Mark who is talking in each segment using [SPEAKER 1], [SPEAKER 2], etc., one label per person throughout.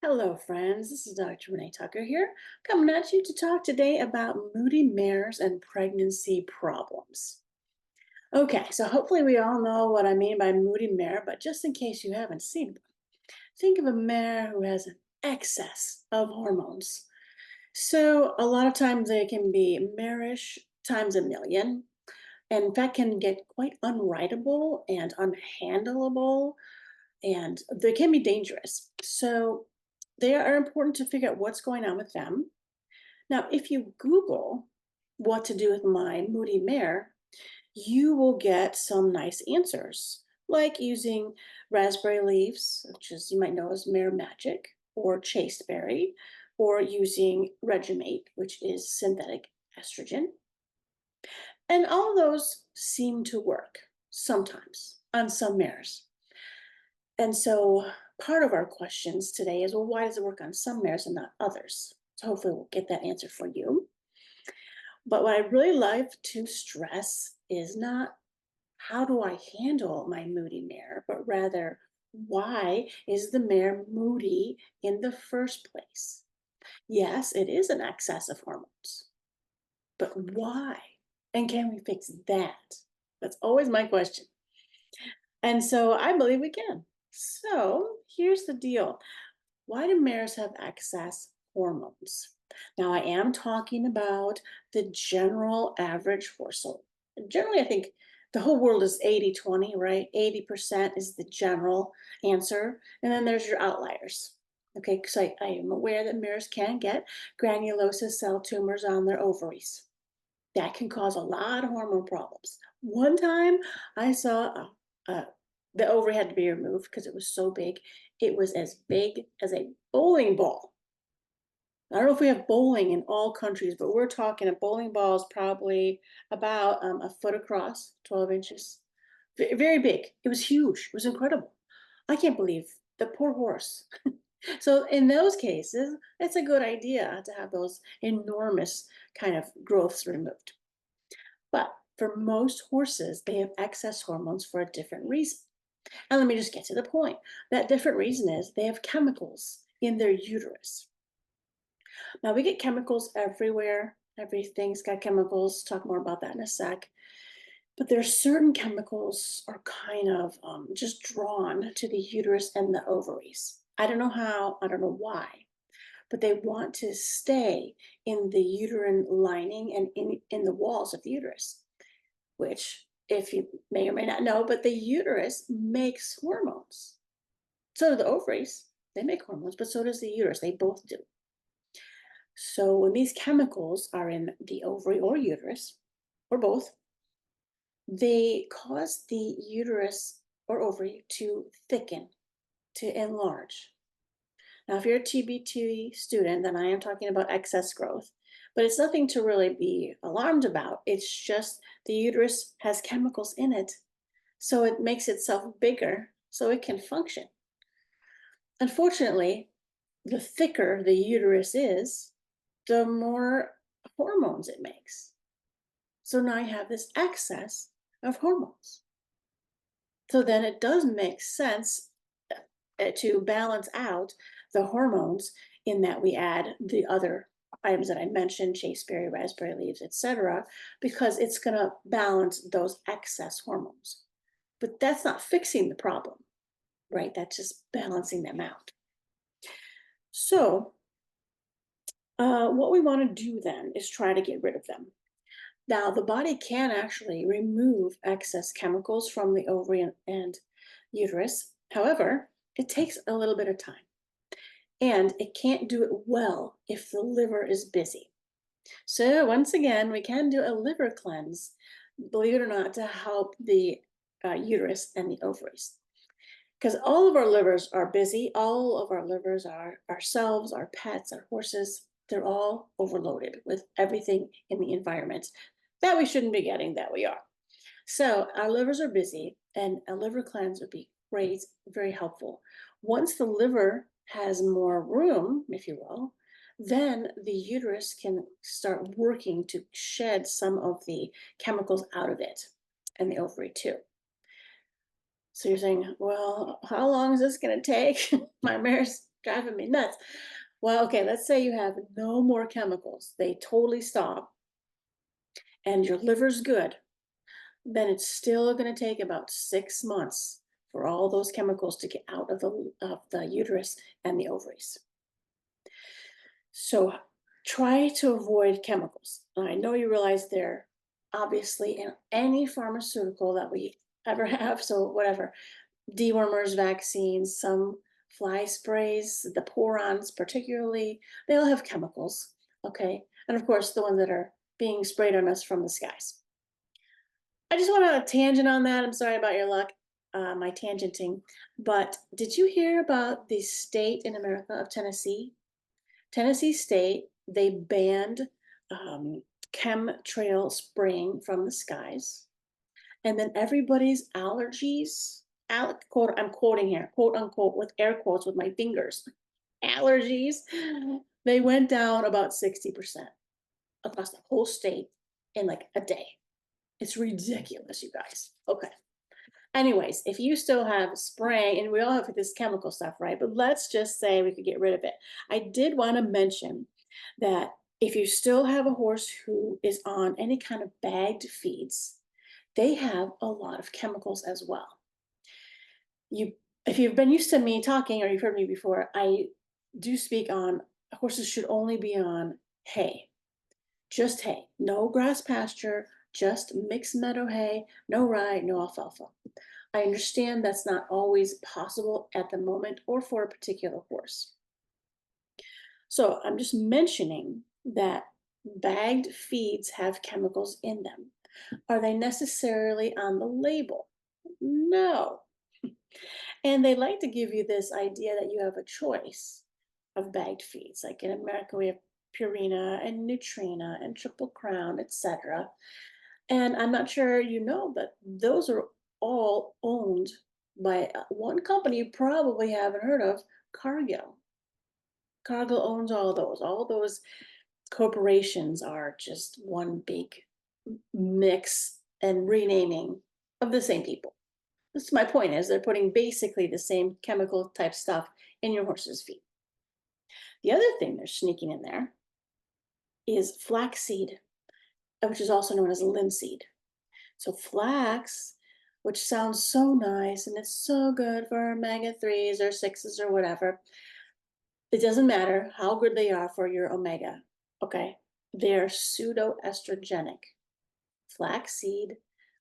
[SPEAKER 1] Hello, friends. This is Dr. Renee Tucker here, coming at you to talk today about moody mares and pregnancy problems. Okay, so hopefully we all know what I mean by moody mare, but just in case you haven't seen one, think of a mare who has an excess of hormones. So a lot of times they can be marish times a million, and in fact can get quite unrideable and unhandleable and they can be dangerous. So they are important to figure out what's going on with them. Now, if you Google what to do with my moody mare, you will get some nice answers, like using raspberry leaves, which is you might know as mare magic, or chasteberry, or using Regumate, which is synthetic estrogen. And all those seem to work sometimes on some mares. And so part of our questions today is, well, why does it work on some mares and not others? So hopefully we'll get that answer for you. But what I really like to stress is not how do I handle my moody mare, but rather why is the mare moody in the first place? Yes, it is an excess of hormones, but why? And can we fix that? That's always my question. And so I believe we can. So here's the deal. Why do mares have excess hormones? Now, I am talking about the general average horse. So, generally, I think the whole world is 80-20, right? 80% is the general answer. And then there's your outliers. Okay, because I am aware that mares can get granulosa cell tumors on their ovaries. That can cause a lot of hormone problems. One time I saw the ovary had to be removed because it was so big. It was as big as a bowling ball. I don't know if we have bowling in all countries, but we're talking a bowling ball is probably about a foot across, 12 inches. Very big. It was huge. It was incredible. I can't believe the poor horse. So in those cases, it's a good idea to have those enormous kind of growths removed. But for most horses, they have excess hormones for a different reason. And let me just get to the point. That different reason is they have chemicals in their uterus. Now, we get chemicals everywhere. Everything's got chemicals. Talk more about that in a sec. But there are certain chemicals are kind of just drawn to the uterus and the ovaries. I don't know how, I don't know why, but they want to stay in the uterine lining and in the walls of the uterus, which, if you may or may not know, but the uterus makes hormones. So do the ovaries. They make hormones, but so does the uterus. They both do. So when these chemicals are in the ovary or uterus, or both, they cause the uterus or ovary to thicken, to enlarge. Now, if you're a TB2 student, then I am talking about excess growth, but it's nothing to really be alarmed about. It's just the uterus has chemicals in it, so it makes itself bigger so it can function. Unfortunately, the thicker the uterus is, the more hormones it makes. So now you have this excess of hormones. So then it does make sense to balance out the hormones in that we add the other items that I mentioned, chasteberry, raspberry leaves, etc., because it's going to balance those excess hormones. But that's not fixing the problem, right? That's just balancing them out. So what we want to do then is try to get rid of them. Now, the body can actually remove excess chemicals from the ovary and uterus. However, it takes a little bit of time. And it can't do it well if the liver is busy. So, once again, we can do a liver cleanse, believe it or not, to help the uterus and the ovaries. Because all of our livers are busy. All of our livers are ourselves, our pets, our horses. They're all overloaded with everything in the environment that we shouldn't be getting, that we are. So our livers are busy, and a liver cleanse would be great, very helpful. Once the liver has more room, if you will, then the uterus can start working to shed some of the chemicals out of it, and the ovary too. So you're saying, well, how long is this going to take? My mare's Driving me nuts. Well, okay, let's say you have no more chemicals. They totally stop and your liver's good. Then it's still going to take about 6 months for all those chemicals to get out of the uterus and the ovaries. So try to avoid chemicals. I know you realize they're obviously in any pharmaceutical that we ever have. So whatever, dewormers, vaccines, some fly sprays, the porons particularly, they all have chemicals. Okay. And of course, the ones that are being sprayed on us from the skies. I just went on a tangent on that. I'm sorry about your luck, my tangenting. But did you hear about the state in America of Tennessee? Tennessee State, they banned chemtrail spraying from the skies. And then everybody's allergies, quote, I'm quoting here, quote unquote, with air quotes with my fingers, allergies, they went down about 60% across the whole state in like a day. It's ridiculous, you guys. Okay. Anyways, if you still have spray, and we all have this chemical stuff, right? But let's just say we could get rid of it. I did want to mention that if you still have a horse who is on any kind of bagged feeds, they have a lot of chemicals as well. If you've been used to me talking or you've heard me before, I do speak on horses should only be on hay, just hay, no grass pasture, just mixed meadow hay, no rye, no alfalfa. I understand that's not always possible at the moment or for a particular horse. So I'm just mentioning that bagged feeds have chemicals in them. Are they necessarily on the label? No. And they like to give you this idea that you have a choice of bagged feeds. Like in America, we have Purina and Nutrina and Triple Crown, etc. And I'm not sure you know, but those are all owned by one company you probably haven't heard of, Cargill. Cargill owns all those. All those corporations are just one big mix and renaming of the same people. This is my point is they're putting basically the same chemical type stuff in your horse's feet. The other thing they're sneaking in there is flaxseed, which is also known as linseed. So flax, which sounds so nice and it's so good for omega-3s or 6s or whatever. It doesn't matter how good they are for your omega, okay? They're pseudoestrogenic. Flaxseed,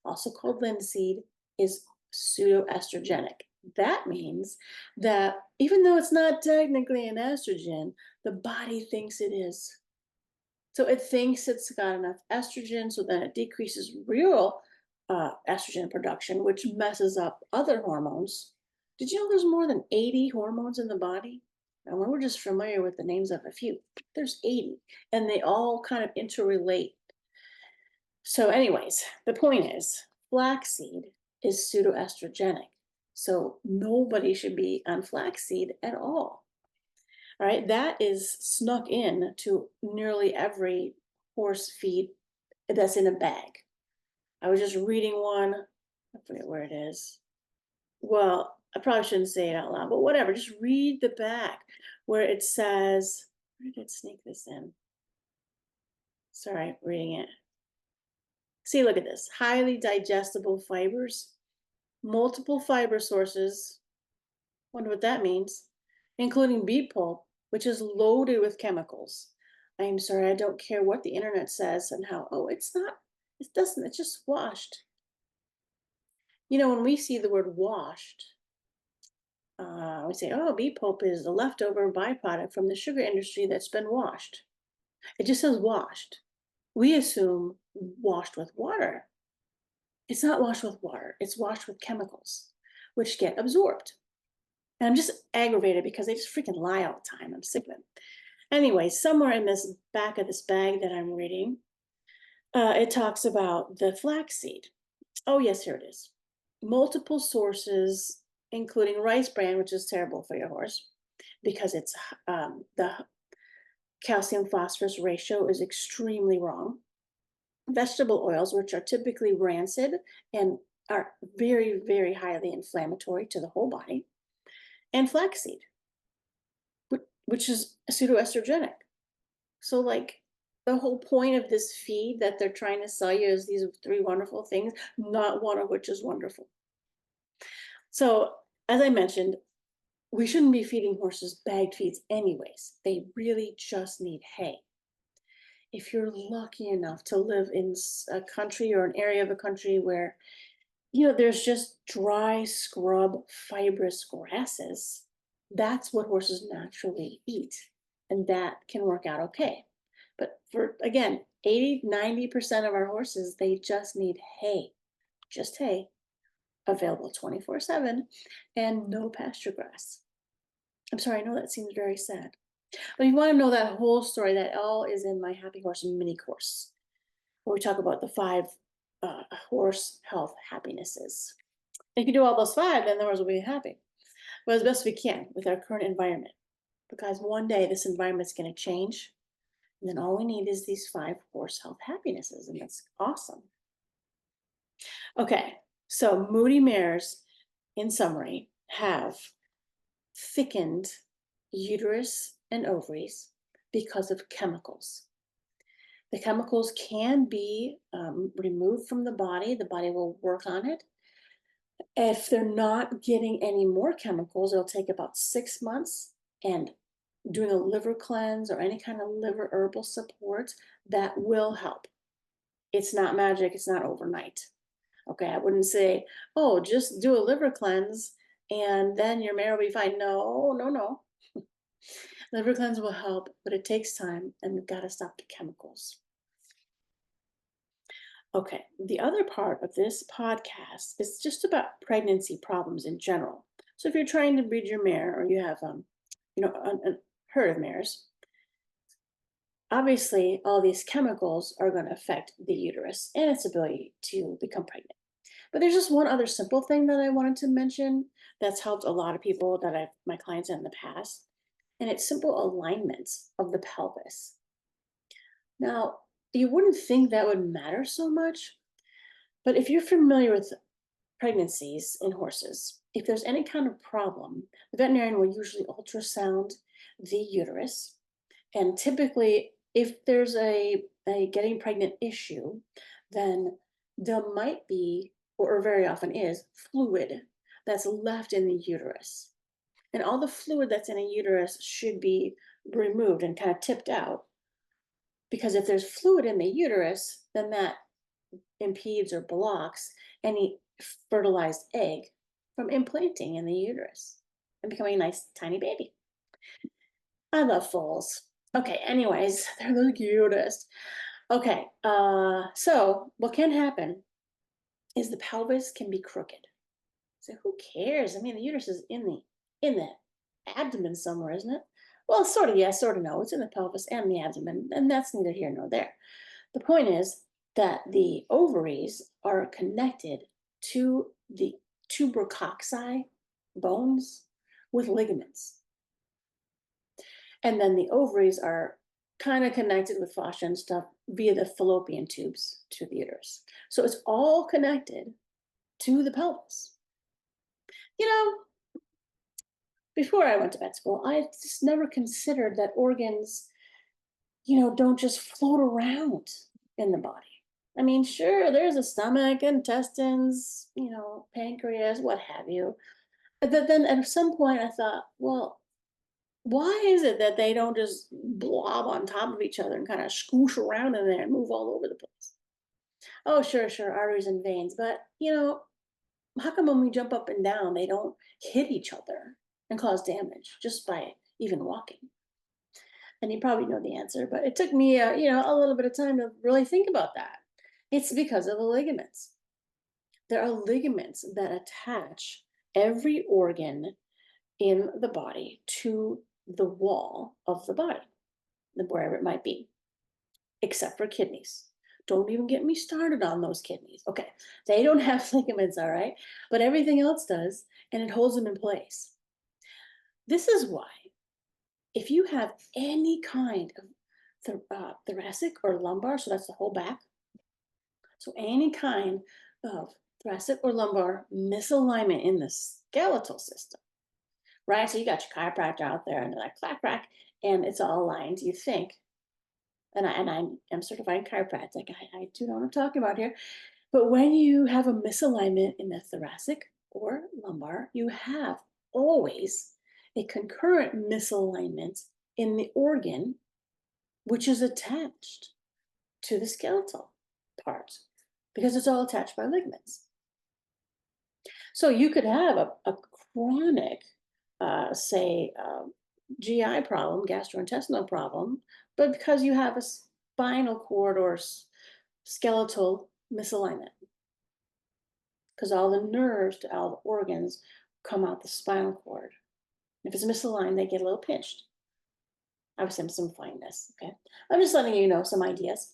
[SPEAKER 1] also called linseed, is pseudoestrogenic. That means that even though it's not technically an estrogen, the body thinks it is. So it thinks it's got enough estrogen, so then it decreases real estrogen production, which messes up other hormones. Did you know there's more than 80 hormones in the body? And we're just familiar with the names of a few. There's 80, and they all kind of interrelate. So, anyways, the point is flaxseed is pseudoestrogenic. So nobody should be on flaxseed at all. All right, that is snuck in to nearly every horse feed that's in a bag. I was just reading one, I forget where it is. Well, I probably shouldn't say it out loud, but whatever, just read the back where it says, where did it sneak this in? Sorry, reading it. See, look at this, highly digestible fibers, multiple fiber sources. Wonder what that means, including beet pulp, which is loaded with chemicals. I'm sorry, I don't care what the internet says and how, oh, it's not, it doesn't, it's just washed. You know, when we see the word washed, we say, oh, beet pulp is a leftover byproduct from the sugar industry that's been washed. It just says washed. We assume washed with water. It's not washed with water, it's washed with chemicals, which get absorbed. And I'm just aggravated because they just freaking lie all the time. I'm sick of it. Anyway, somewhere in this back of this bag that I'm reading, it talks about the flaxseed. Oh, yes, here it is. Multiple sources, including rice bran, which is terrible for your horse because it's the calcium phosphorus ratio is extremely wrong. Vegetable oils, which are typically rancid and are very, very highly inflammatory to the whole body, and flaxseed. which is pseudoestrogenic. So, like, the whole point of this feed that they're trying to sell you is these three wonderful things, not one of which is wonderful. So, as I mentioned, we shouldn't be feeding horses bagged feeds anyways. They really just need hay. If you're lucky enough to live in a country or an area of a country where, there's just dry scrub fibrous grasses, that's what horses naturally eat. And that can work out okay. But for, again, 80–90% of our horses, they just need hay, just hay, available 24/7, and no pasture grass. I'm sorry, I know that seems very sad. But if you want to know that whole story, that all is in my Happy Horse mini course, where we talk about the five horse health happinesses. If you do all those five, then the horse will be happy. But as best we can with our current environment. Because one day this environment's going to change. And then all we need is these five horse health happinesses. And that's awesome. Okay, so Moody Mares, in summary, have thickened uterus and ovaries because of chemicals. The chemicals can be removed from the body. The body will work on it. If they're not getting any more chemicals, it'll take about 6 months. And doing a liver cleanse or any kind of liver herbal support, that will help. It's not magic. It's not overnight. Okay, I wouldn't say, oh, just do a liver cleanse and then your mare will be fine. No, no, no. Liver cleanse will help, but it takes time and we've got to stop the chemicals. Okay, the other part of this podcast is just about pregnancy problems in general. So if you're trying to breed your mare or you have, a herd of mares, obviously all these chemicals are going to affect the uterus and its ability to become pregnant. But there's just one other simple thing that I wanted to mention that's helped a lot of people that my clients in the past, and it's simple alignment of the pelvis. Now, you wouldn't think that would matter so much, but if you're familiar with pregnancies in horses, if there's any kind of problem, the veterinarian will usually ultrasound the uterus. And typically, if there's a getting pregnant issue, then there might be, or very often is, fluid that's left in the uterus. And all the fluid that's in a uterus should be removed and kind of tipped out. Because if there's fluid in the uterus, then that impedes or blocks any fertilized egg from implanting in the uterus and becoming a nice tiny baby. I love foals. Okay, anyways, they're the cutest. Okay, so what can happen is the pelvis can be crooked. So who cares? I mean, the uterus is in the abdomen somewhere, isn't it? Well, sort of yes, sort of no. It's in the pelvis and the abdomen, and that's neither here nor there. The point is that the ovaries are connected to the tuberococci bones with ligaments. And then the ovaries are kind of connected with fascia and stuff via the fallopian tubes to the uterus. So it's all connected to the pelvis. You know, before I went to vet school, I just never considered that organs, don't just float around in the body. I mean, sure, there's a stomach, intestines, pancreas, what have you. But then at some point I thought, well, why is it that they don't just blob on top of each other and kind of scoosh around in there and move all over the place? Oh, sure, sure, arteries and veins. But, how come when we jump up and down, they don't hit each other and cause damage just by even walking? And you probably know the answer, but it took me, a little bit of time to really think about that. It's because of the ligaments. There are ligaments that attach every organ in the body to the wall of the body, wherever it might be, except for kidneys. Don't even get me started on those kidneys. Okay, they don't have ligaments, all right, but everything else does, and it holds them in place. This is why, if you have any kind of thoracic or lumbar, so that's the whole back, so any kind of thoracic or lumbar misalignment in the skeletal system, right? So you got your chiropractor out there and they're like, clack, crack, and it's all aligned. You think, and I am certified in chiropractic. I do know what I'm talking about here. But when you have a misalignment in the thoracic or lumbar, you have always a concurrent misalignment in the organ, which is attached to the skeletal part because it's all attached by ligaments. So you could have a chronic, say, GI problem, gastrointestinal problem, but because you have a spinal cord or skeletal misalignment, because all the nerves to all the organs come out the spinal cord. If it's misaligned, they get a little pinched. Obviously, I'm simplifying this, okay? I'm just letting you know some ideas.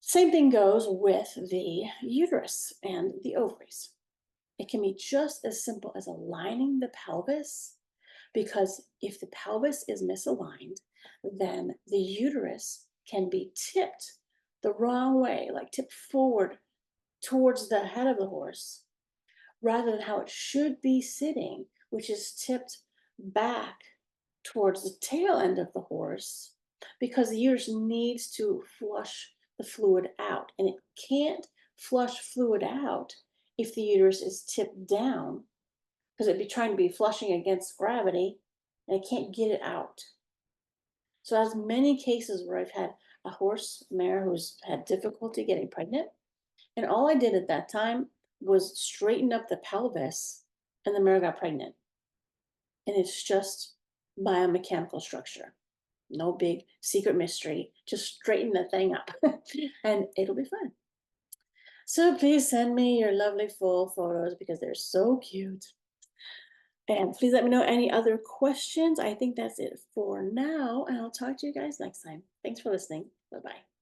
[SPEAKER 1] Same thing goes with the uterus and the ovaries. It can be just as simple as aligning the pelvis, because if the pelvis is misaligned, then the uterus can be tipped the wrong way, like tipped forward towards the head of the horse, rather than how it should be sitting, which is tipped back towards the tail end of the horse, because the uterus needs to flush the fluid out. And it can't flush fluid out if the uterus is tipped down, because it'd be trying to be flushing against gravity and it can't get it out. So, as many cases where I've had a horse mare who's had difficulty getting pregnant, and all I did at that time was straighten up the pelvis, and the mare got pregnant. And it's just biomechanical structure. No big secret mystery. Just straighten the thing up and it'll be fun. So please send me your lovely full photos because they're so cute. And please let me know any other questions. I think that's it for now. And I'll talk to you guys next time. Thanks for listening. Bye bye.